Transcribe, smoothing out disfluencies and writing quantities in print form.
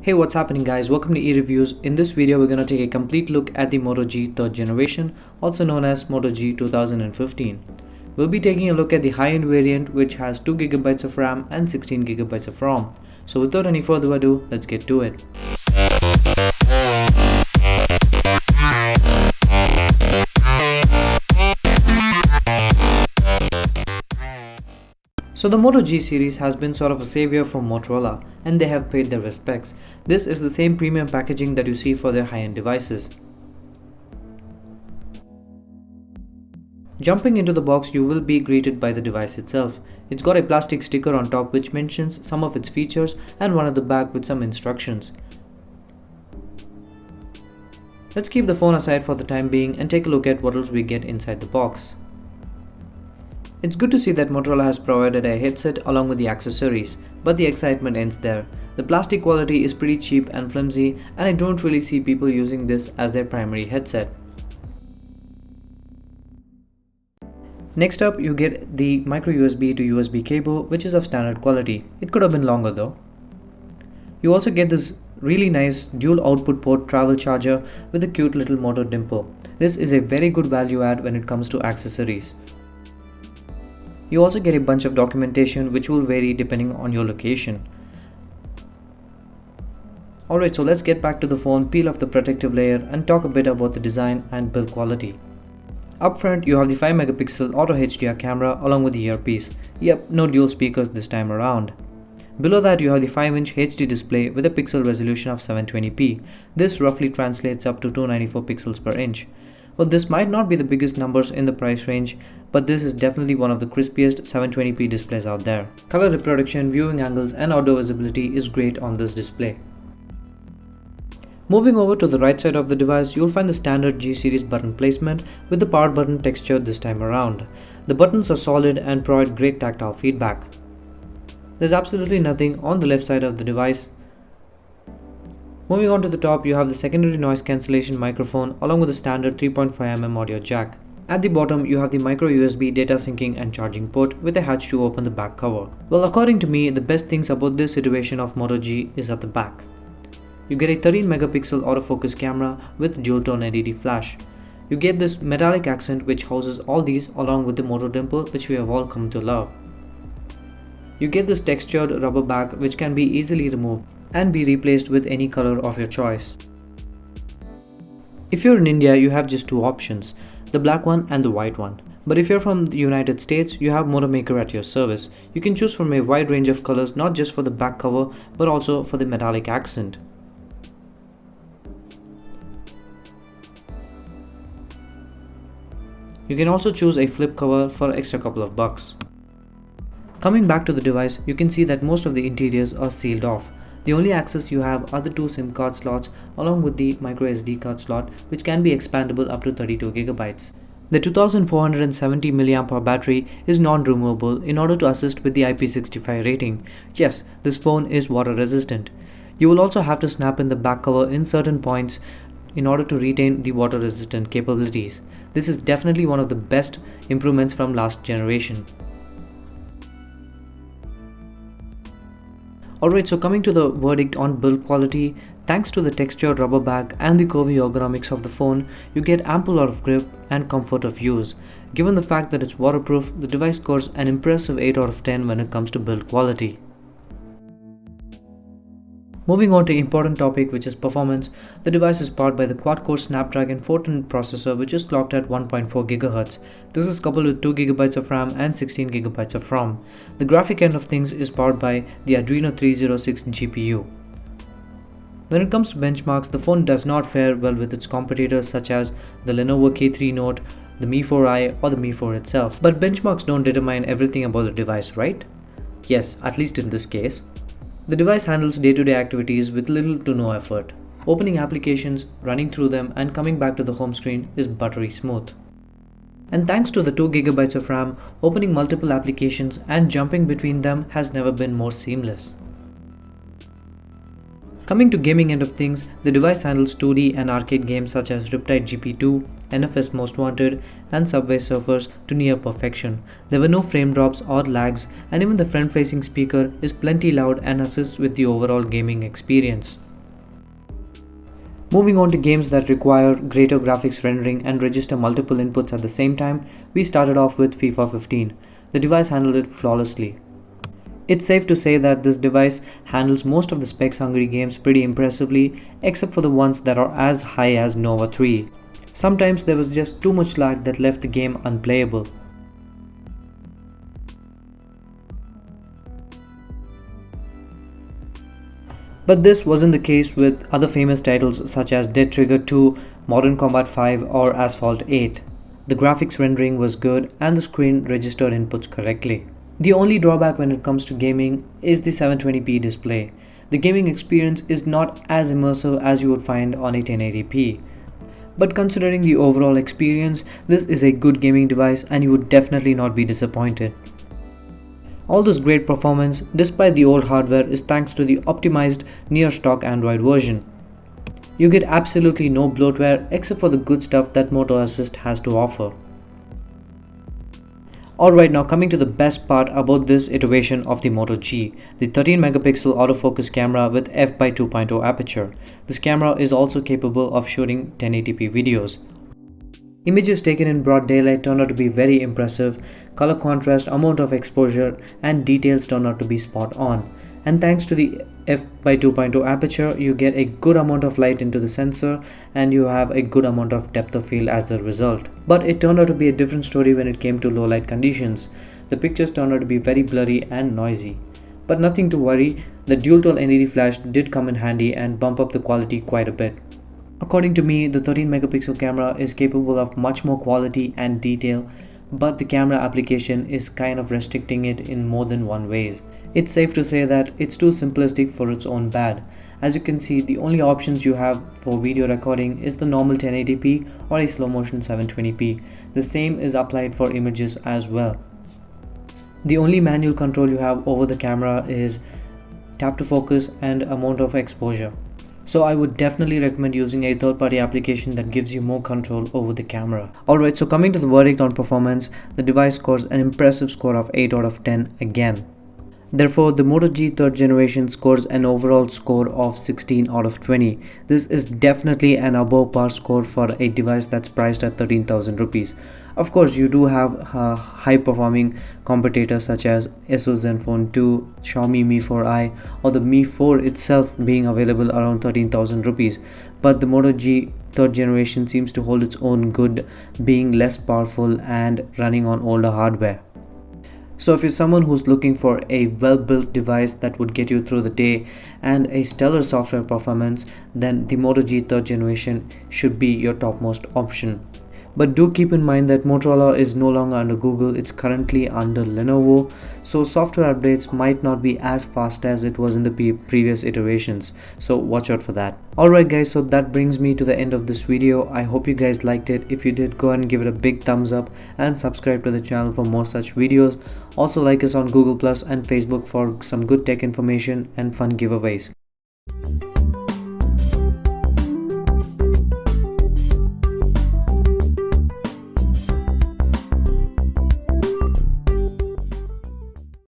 Hey, what's happening guys? Welcome to EReviews. In this video, we're going to take a complete look at the Moto G 3rd generation, also known as Moto G 2015. We'll be taking a look at the high-end variant which has 2GB of RAM and 16GB of ROM. So without any further ado, let's get to it. So the Moto G series has been sort of a savior for Motorola, and they have paid their respects. This is the same premium packaging that you see for their high-end devices. Jumping into the box, you will be greeted by the device itself. It's got a plastic sticker on top which mentions some of its features and one at the back with some instructions. Let's keep the phone aside for the time being and take a look at what else we get inside the box. It's good to see that Motorola has provided a headset along with the accessories, but the excitement ends there. The plastic quality is pretty cheap and flimsy, and I don't really see people using this as their primary headset. Next up, you get the micro USB to USB cable, which is of standard quality. It could have been longer though. You also get this really nice dual output port travel charger with a cute little motor dimple. This is a very good value add when it comes to accessories. You also get a bunch of documentation which will vary depending on your location. Alright, so let's get back to the phone, peel off the protective layer and talk a bit about the design and build quality. Up front, you have the 5MP auto HDR camera along with the earpiece. Yep, no dual speakers this time around. Below that, you have the 5-inch HD display with a pixel resolution of 720p. This roughly translates up to 294 pixels per inch. Well, this might not be the biggest numbers in the price range, but this is definitely one of the crispiest 720p displays out there. Color reproduction, viewing angles and outdoor visibility is great on this display. Moving over to the right side of the device, you'll find the standard G series button placement with the power button texture this time around. The buttons are solid and provide great tactile feedback. There's absolutely nothing on the left side of the device. Moving on to the top, you have the secondary noise cancellation microphone along with the standard 3.5mm audio jack. At the bottom, you have the micro USB data syncing and charging port with a hatch to open the back cover. Well, according to me, the best things about this iteration of Moto G is at the back. You get a 13MP autofocus camera with dual tone LED flash. You get this metallic accent which houses all these along with the motor dimple which we have all come to love. You get this textured rubber bag which can be easily removed and be replaced with any color of your choice. If you're in India, you have just two options, the black one and the white one. But if you're from the United States, you have Moto Maker at your service. You can choose from a wide range of colors, not just for the back cover but also for the metallic accent. You can also choose a flip cover for an extra couple of bucks. Coming back to the device, you can see that most of the interiors are sealed off. The only access you have are the two SIM card slots along with the micro SD card slot which can be expandable up to 32GB. The 2470 mAh battery is non-removable in order to assist with the IP65 rating. Yes, this phone is water resistant. You will also have to snap in the back cover in certain points in order to retain the water resistant capabilities. This is definitely one of the best improvements from last generation. Alright, so coming to the verdict on build quality, thanks to the textured rubber bag and the curvy ergonomics of the phone, you get ample lot of grip and comfort of use. Given the fact that it's waterproof, the device scores an impressive 8 out of 10 when it comes to build quality. Moving on to an important topic which is performance, the device is powered by the quad-core Snapdragon 410 processor which is clocked at 1.4 GHz. This is coupled with 2GB of RAM and 16GB of ROM. The graphic end of things is powered by the Adreno 306 GPU. When it comes to benchmarks, the phone does not fare well with its competitors such as the Lenovo K3 Note, the Mi 4i or the Mi 4 itself. But benchmarks don't determine everything about the device, right? Yes, at least in this case. The device handles day-to-day activities with little to no effort. Opening applications, running through them and coming back to the home screen is buttery smooth. And thanks to the 2GB of RAM, opening multiple applications and jumping between them has never been more seamless. Coming to gaming end of things, the device handles 2D and arcade games such as Riptide GP2, NFS Most Wanted and Subway Surfers to near perfection. There were no frame drops or lags, and even the front-facing speaker is plenty loud and assists with the overall gaming experience. Moving on to games that require greater graphics rendering and register multiple inputs at the same time, we started off with FIFA 15. The device handled it flawlessly. It's safe to say that this device handles most of the specs-hungry games pretty impressively, except for the ones that are as high as Nova 3. Sometimes there was just too much lag that left the game unplayable. But this wasn't the case with other famous titles such as Dead Trigger 2, Modern Combat 5 or Asphalt 8. The graphics rendering was good and the screen registered inputs correctly. The only drawback when it comes to gaming is the 720p display. The gaming experience is not as immersive as you would find on a 1080p. But considering the overall experience, this is a good gaming device and you would definitely not be disappointed. All this great performance, despite the old hardware, is thanks to the optimized near-stock Android version. You get absolutely no bloatware except for the good stuff that Moto Assist has to offer. Alright, now coming to the best part about this iteration of the Moto G, the 13 megapixel autofocus camera with f/2.0 aperture. This camera is also capable of shooting 1080p videos. Images taken in broad daylight turned out to be very impressive, color contrast, amount of exposure and details turned out to be spot on. And thanks to the f/2.0 aperture, you get a good amount of light into the sensor and you have a good amount of depth of field as the result. But it turned out to be a different story when it came to low light conditions. The pictures turned out to be very blurry and noisy. But nothing to worry, the dual tone LED flash did come in handy and bump up the quality quite a bit. According to me, the 13 megapixel camera is capable of much more quality and detail, but the camera application is kind of restricting it in more than one ways. It's safe to say that it's too simplistic for its own bad. As you can see, the only options you have for video recording is the normal 1080p or a slow motion 720p. The same is applied for images as well. The only manual control you have over the camera is tap to focus and amount of exposure. So I would definitely recommend using a third-party application that gives you more control over the camera. Alright, so coming to the verdict on performance, the device scores an impressive score of 8 out of 10 again. Therefore, the Moto G 3rd generation scores an overall score of 16 out of 20. This is definitely an above par score for a device that's priced at 13,000 rupees. Of course, you do have high-performing competitors such as Asus Zenfone 2, Xiaomi Mi 4i, or the Mi 4 itself being available around 13,000 rupees. But the Moto G 3rd generation seems to hold its own good, being less powerful and running on older hardware. So if you're someone who's looking for a well-built device that would get you through the day and a stellar software performance, then the Moto G 3rd generation should be your topmost option. But do keep in mind that Motorola is no longer under Google, it's currently under Lenovo, so software updates might not be as fast as it was in the previous iterations, so watch out for that. Alright guys, so that brings me to the end of this video. I hope you guys liked it. If you did, go ahead and give it a big thumbs up and subscribe to the channel for more such videos. Also like us on Google Plus and Facebook for some good tech information and fun giveaways.